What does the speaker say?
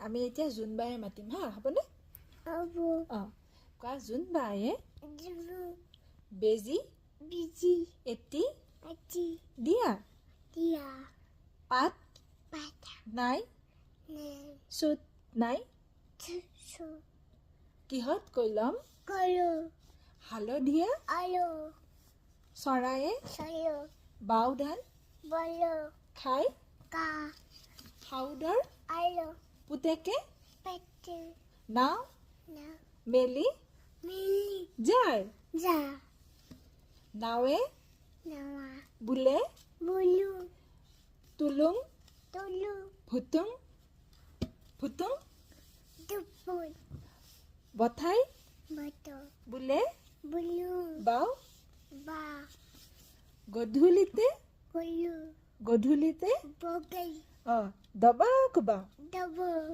আমি এতিয়া জোনবায়ে মাতিম হা হ'বনে হ'ব কোৱা জোনবায়ে জুলু বেজি বিজি এটি আটি দিয়া দিয়া পাত পাতা নাই নে চুত নাই চু কিহত কলম কলো হালধীয়া আলো চৰায়ে চলো বাওধান বলো খাই কা হাউদৰ আলো পুতেকে পেটে নাও না মেলি মিলি যায় যা নাৱে নাৱা বোলে বুলু তুলুং তুলু ভুতুং ভুতুং দুপুন বঠাই বটো বোলে বুলু বাও বা গধূলিতে বুলু গধূলিতে বগৈ দবা কোবা ডবল